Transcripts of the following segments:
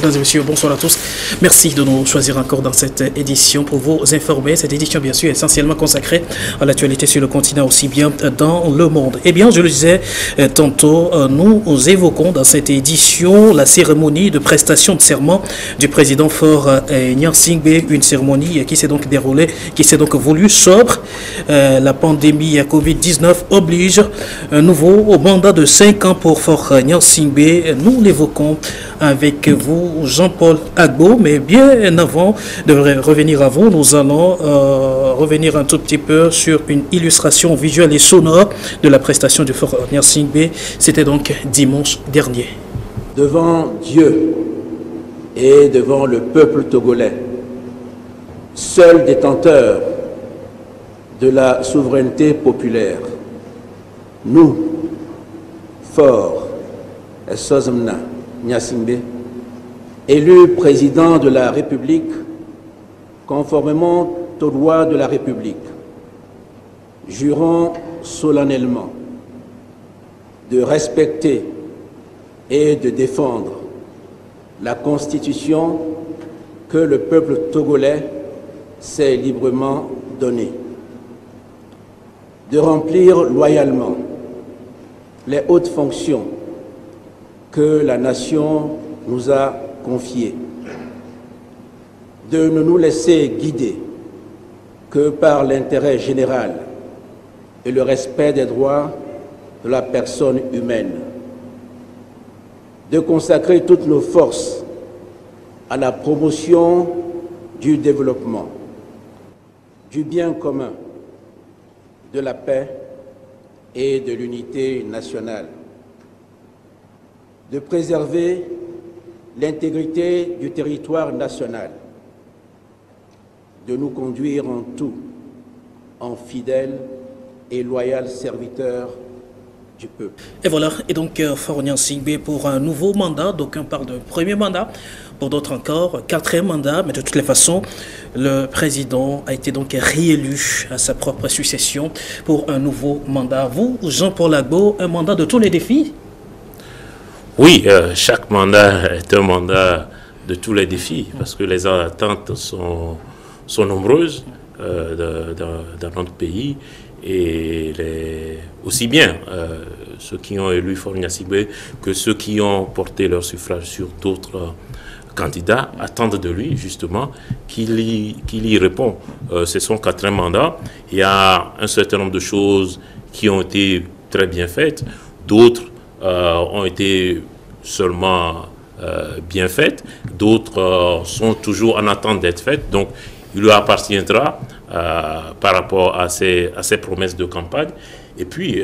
Mesdames et messieurs, bonsoir à tous. Merci de nous choisir encore dans cette édition pour vous informer. Cette édition, bien sûr, essentiellement consacrée à l'actualité sur le continent, aussi bien dans le monde. Eh bien, je le disais tantôt, nous évoquons dans cette édition la cérémonie de prestation de serment du président Faure Gnassingbé, une cérémonie qui s'est donc déroulée, qui s'est donc voulue sobre. La pandémie Covid-19 oblige un nouveau mandat de 5 ans pour Faure Gnassingbé. Nous l'évoquons avec vous, Jean-Paul Agbo, mais bien avant de revenir à vous, nous allons revenir un tout petit peu sur une illustration visuelle et sonore de la prestation du Faure Gnassingbé. C'était donc dimanche dernier. Devant Dieu et devant le peuple togolais, seul détenteur de la souveraineté populaire, nous, Faure Sozemna Gnassingbé, élu président de la République conformément aux lois de la République, jurons solennellement de respecter et de défendre la Constitution que le peuple togolais s'est librement donnée, de remplir loyalement les hautes fonctions que la nation nous a confiées, de ne nous laisser guider que par l'intérêt général et le respect des droits de la personne humaine, de consacrer toutes nos forces à la promotion du développement, du bien commun, de la paix et de l'unité nationale, de préserver l'intégrité du territoire national, de nous conduire en tout en fidèles et loyaux serviteurs du peuple. Et voilà, et donc Faure Gnassingbé pour un nouveau mandat, d'aucuns parlent de premier mandat, pour d'autres encore quatrième mandat, mais de toutes les façons, le président a été donc réélu à sa propre succession pour un nouveau mandat. Vous, Jean-Paul Agbo, un mandat de tous les défis? Oui, chaque mandat est un mandat de tous les défis, parce que les attentes sont nombreuses dans notre pays, et aussi bien ceux qui ont élu Faure Gnassingbé que ceux qui ont porté leur suffrage sur d'autres candidats attendent de lui justement qu'il y répond. C'est son quatrième mandat. Il y a un certain nombre de choses qui ont été très bien faites, d'autres ont été seulement bien faites, d'autres sont toujours en attente d'être faites. Donc il lui appartiendra par rapport à ses promesses de campagne, et puis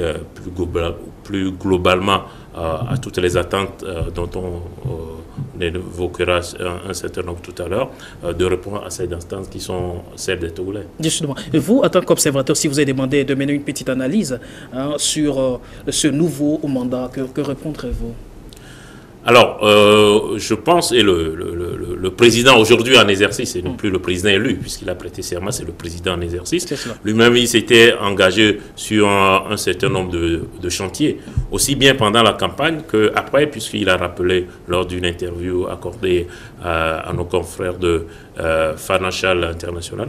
plus globalement à toutes les attentes dont on évoquera un certain nombre tout à l'heure, de répondre à ces instances qui sont celles des Togolais. Justement, vous, en tant qu'observateur, si vous avez demandé de mener une petite analyse sur ce nouveau mandat, que répondrez-vous? Alors, je pense, et le président aujourd'hui en exercice, et non plus le président élu, puisqu'il a prêté serment, c'est le président en exercice. Lui-même, il s'était engagé sur un certain nombre de chantiers, aussi bien pendant la campagne qu'après, puisqu'il a rappelé lors d'une interview accordée à nos confrères de Financial International.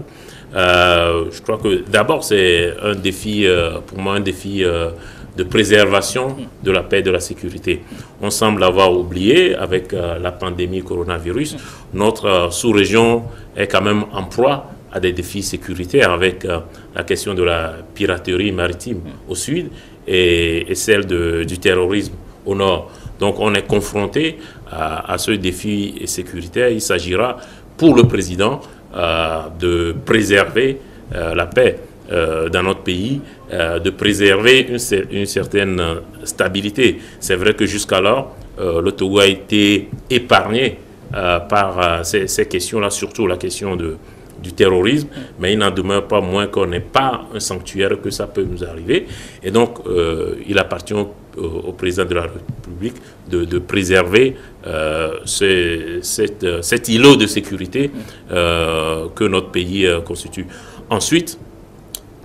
Je crois que d'abord, c'est un défi, pour moi, un défi de préservation de la paix et de la sécurité. On semble avoir oublié, avec la pandémie coronavirus, notre sous-région est quand même en proie à des défis sécuritaires, avec la question de la piraterie maritime au sud et celle du terrorisme au nord. Donc on est confronté à ce défi sécuritaire. Il s'agira pour le président de préserver la paix dans notre pays, de préserver une certaine stabilité. C'est vrai que jusqu'alors, le Togo a été épargné par ces questions-là, surtout la question du terrorisme, mais il n'en demeure pas moins qu'on n'est pas un sanctuaire, que ça peut nous arriver. Et donc, il appartient au président de la République de préserver cet îlot de sécurité que notre pays constitue. Ensuite,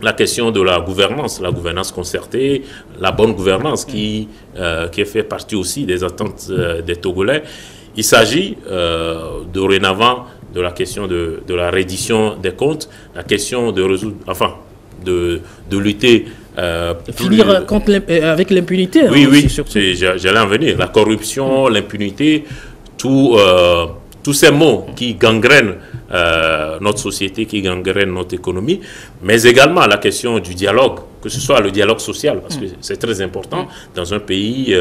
la question de la gouvernance concertée, la bonne gouvernance qui fait partie aussi des attentes des Togolais. Il s'agit dorénavant de la question de la reddition des comptes, la question de résoudre, enfin, de lutter finir avec l'impunité. Oui, oui, j'allais en venir. La corruption, l'impunité, tous ces mots qui gangrènent notre société, qui gangrènent notre économie, mais également la question du dialogue, que ce soit le dialogue social, parce que c'est très important dans un pays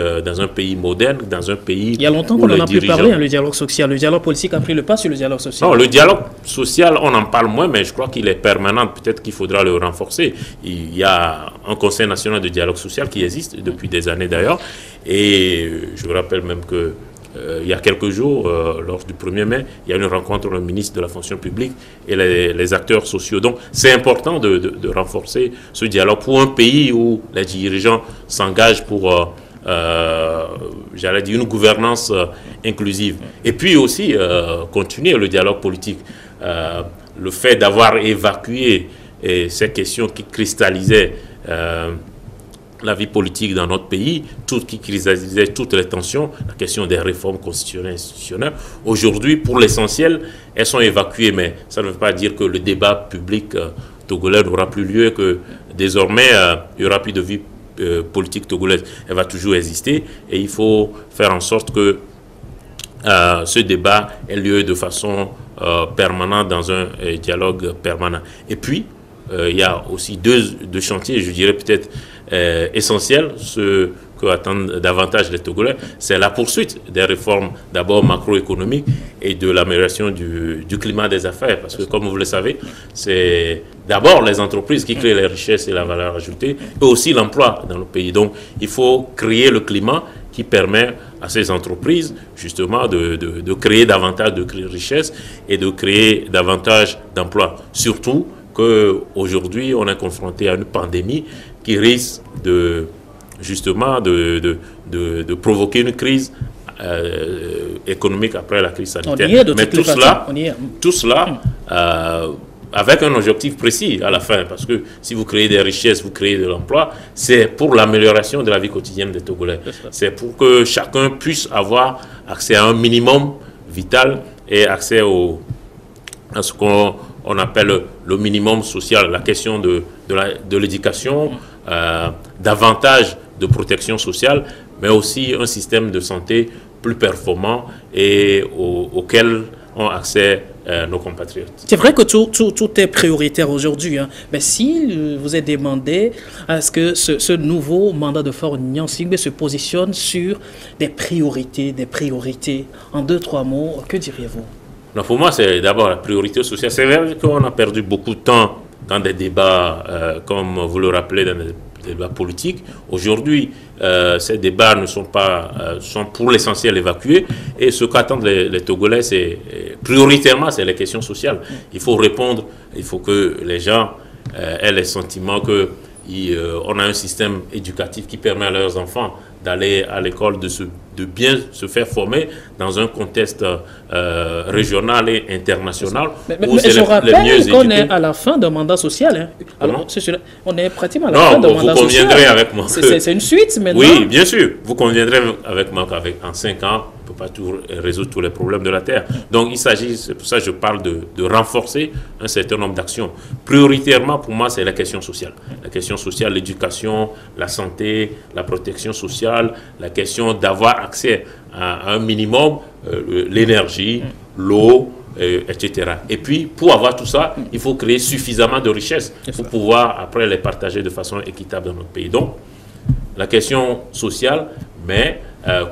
moderne, dans un pays. Il y a longtemps qu'on en a plus parlé, le dialogue social. Le dialogue politique a pris le pas sur le dialogue social. Non, le dialogue social, on en parle moins, mais je crois qu'il est permanent. Peut-être qu'il faudra le renforcer. Il y a un Conseil national de dialogue social qui existe depuis des années d'ailleurs, et je me rappelle même que il y a quelques jours, lors du 1er mai, il y a une rencontre entre le ministre de la fonction publique et les acteurs sociaux. Donc, c'est important de renforcer ce dialogue pour un pays où les dirigeants s'engagent pour, j'allais dire, une gouvernance inclusive. Et puis aussi, continuer le dialogue politique. Le fait d'avoir évacué ces questions qui cristallisaient la vie politique dans notre pays, qui cristallisait toutes les tensions, la question des réformes constitutionnelles et institutionnelles. Aujourd'hui, pour l'essentiel, elles sont évacuées, mais ça ne veut pas dire que le débat public togolais n'aura plus lieu, que désormais, il n'y aura plus de vie politique togolaise. Elle va toujours exister et il faut faire en sorte que ce débat ait lieu de façon permanente dans un dialogue permanent. Et puis, il y a aussi deux chantiers, je dirais peut-être essentiels, ce que attendent davantage les Togolais, c'est la poursuite des réformes d'abord macroéconomiques et de l'amélioration du climat des affaires. Parce que comme vous le savez, c'est d'abord les entreprises qui créent les richesses et la valeur ajoutée, et aussi l'emploi dans le pays. Donc il faut créer le climat qui permet à ces entreprises justement de créer davantage de richesses et de créer davantage d'emplois. Surtout qu'aujourd'hui, on est confronté à une pandémie qui risque justement de provoquer une crise économique après la crise sanitaire. Mais tout cela avec un objectif précis à la fin, parce que si vous créez des richesses, vous créez de l'emploi, c'est pour l'amélioration de la vie quotidienne des Togolais. C'est pour que chacun puisse avoir accès à un minimum vital et accès à ce qu'on appelle le minimum social, la question de l'éducation, davantage de protection sociale, mais aussi un système de santé plus performant et auquel ont accès nos compatriotes. C'est vrai que tout est prioritaire aujourd'hui, hein. Mais si vous êtes demandé à ce que ce nouveau mandat de Faure Gnassingbé se positionne sur des priorités, en 2-3 mots, que diriez-vous? Non, pour moi, c'est d'abord la priorité sociale. C'est vrai qu'on a perdu beaucoup de temps dans des débats, comme vous le rappelez, dans des débats politiques. Aujourd'hui, ces débats ne sont pas, sont pour l'essentiel évacués. Et ce qu'attendent les Togolais, c'est prioritairement, c'est les questions sociales. Il faut répondre, il faut que les gens aient le sentiment qu'on a un système éducatif qui permet à leurs enfants d'aller à l'école, de bien se faire former dans un contexte régional et international. Mais je rappelle qu'on est à la fin d'un mandat social. Hein. Alors, on est pratiquement à la fin d'un mandat social. Vous conviendrez avec moi. C'est une suite maintenant. Oui, bien sûr. Vous conviendrez avec moi qu'en 5 ans, on ne peut pas résoudre tous les problèmes de la Terre. Donc, il s'agit, c'est pour ça que je parle de renforcer un certain nombre d'actions. Prioritairement, pour moi, c'est la question sociale. La question sociale, l'éducation, la santé, la protection sociale, la question d'avoir accès à un minimum, l'énergie, l'eau, etc. Et puis, pour avoir tout ça, il faut créer suffisamment de richesses pour pouvoir, après, les partager de façon équitable dans notre pays. Donc, la question sociale, mais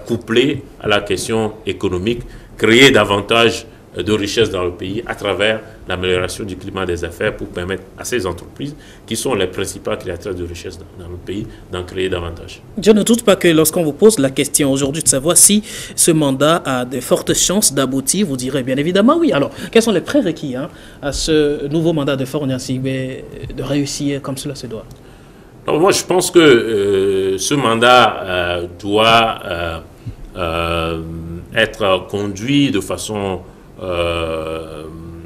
couplée à la question économique, créer davantage de richesses dans le pays à travers l'amélioration du climat des affaires pour permettre à ces entreprises, qui sont les principales créatrices de richesses dans notre pays, d'en créer davantage. Je ne doute pas que lorsqu'on vous pose la question aujourd'hui de savoir si ce mandat a de fortes chances d'aboutir, vous direz bien évidemment oui. Alors, quels sont les prérequis à ce nouveau mandat de Faure Gnassingbé de réussir comme cela se doit? Alors, moi, je pense que ce mandat doit être conduit de façon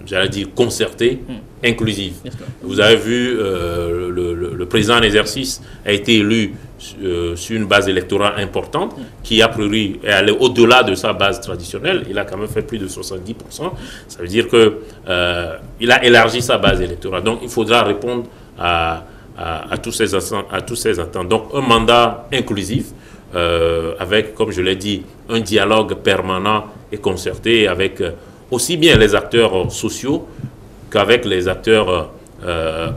j'allais dire, concertée, inclusive. Vous avez vu, le président en exercice a été élu sur une base électorale importante, qui a priori est allé au-delà de sa base traditionnelle. Il a quand même fait plus de 70%. Ça veut dire qu'il a élargi sa base électorale. Donc il faudra répondre à tous ces attentes. Donc un mandat inclusif, avec, comme je l'ai dit, un dialogue permanent et concerté avec aussi bien les acteurs sociaux qu'avec les acteurs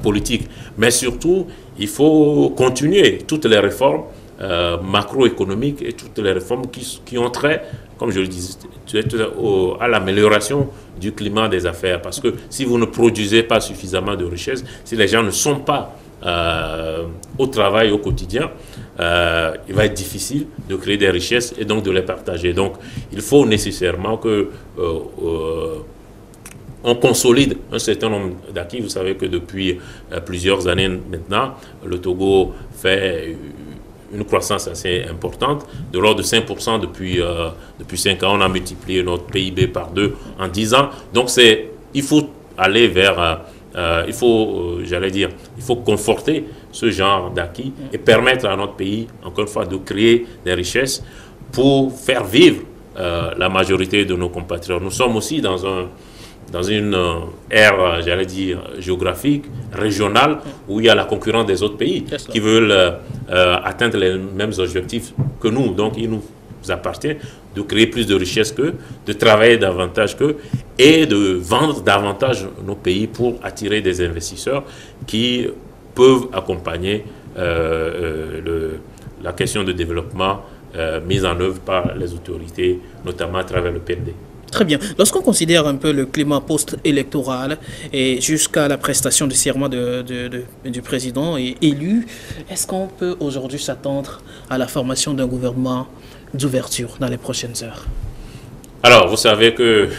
politiques. Mais surtout, il faut continuer toutes les réformes macroéconomiques et toutes les réformes qui ont trait, comme je le disais, à l'amélioration du climat des affaires. Parce que si vous ne produisez pas suffisamment de richesses, si les gens ne sont pas au travail au quotidien, il va être difficile de créer des richesses et donc de les partager. Donc il faut nécessairement que on consolide un certain nombre d'acquis. Vous savez que depuis plusieurs années maintenant, le Togo fait une croissance assez importante, de l'ordre de 5% depuis 5 ans. On a multiplié notre PIB par 2 en 10 ans. Donc il faut aller vers... il faut conforter ce genre d'acquis et permettre à notre pays, encore une fois, de créer des richesses pour faire vivre la majorité de nos compatriotes. Nous sommes aussi dans une ère, j'allais dire, géographique, régionale, où il y a la concurrence des autres pays qui veulent atteindre les mêmes objectifs que nous. Donc, il nous appartient de créer plus de richesses qu'eux, de travailler davantage qu'eux et de vendre davantage nos pays pour attirer des investisseurs qui peuvent accompagner la question de développement mise en œuvre par les autorités, notamment à travers le PND. Très bien. Lorsqu'on considère un peu le climat post-électoral et jusqu'à la prestation du serment du président élu, est-ce qu'on peut aujourd'hui s'attendre à la formation d'un gouvernement d'ouverture dans les prochaines heures? Alors, vous savez que...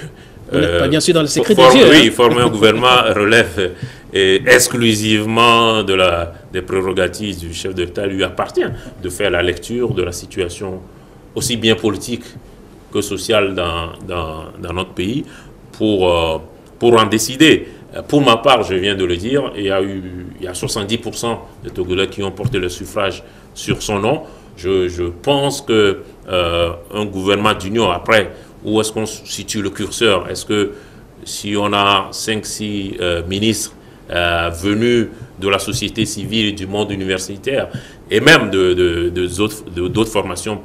Vous n'êtes pas bien sûr dans le secret des dieux. Oui, former un gouvernement relève exclusivement des prérogatives du chef d'État. Lui appartient de faire la lecture de la situation aussi bien politique que sociale dans notre pays pour en décider. Pour ma part, je viens de le dire, il y a 70% de Togolais qui ont porté le suffrage sur son nom. Je pense que un gouvernement d'union, après, où est-ce qu'on situe le curseur? Est-ce que si on a 5-6 ministres venus de la société civile, du monde universitaire, et même d'autres formations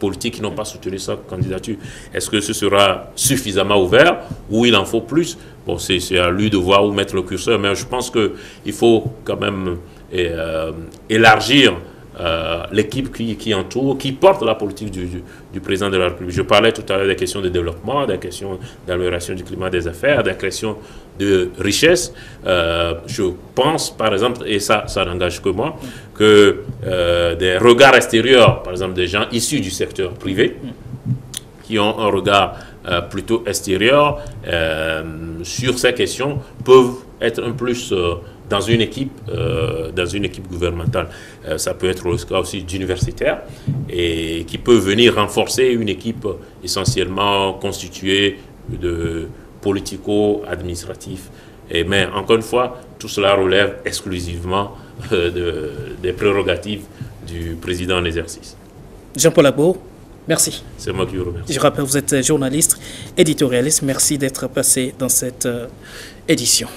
politiques qui n'ont pas soutenu sa candidature, est-ce que ce sera suffisamment ouvert ou il en faut plus? Bon, c'est à lui de voir où mettre le curseur, mais je pense qu'il faut quand même élargir l'équipe qui entoure, qui porte la politique du président de la République. Je parlais tout à l'heure des questions de développement, des questions d'amélioration du climat des affaires, des questions de richesse. Je pense, par exemple, et ça n'engage que moi, que des regards extérieurs, par exemple des gens issus du secteur privé, qui ont un regard plutôt extérieur sur ces questions, peuvent être un plus dans une équipe gouvernementale. Ça peut être le cas aussi d'universitaires et qui peut venir renforcer une équipe essentiellement constituée de politico-administratifs. Mais encore une fois, tout cela relève exclusivement des prérogatives du président en exercice. Jean-Paul Agbo, merci. C'est moi qui vous remercie. Je rappelle, vous êtes journaliste, éditorialiste. Merci d'être passé dans cette édition.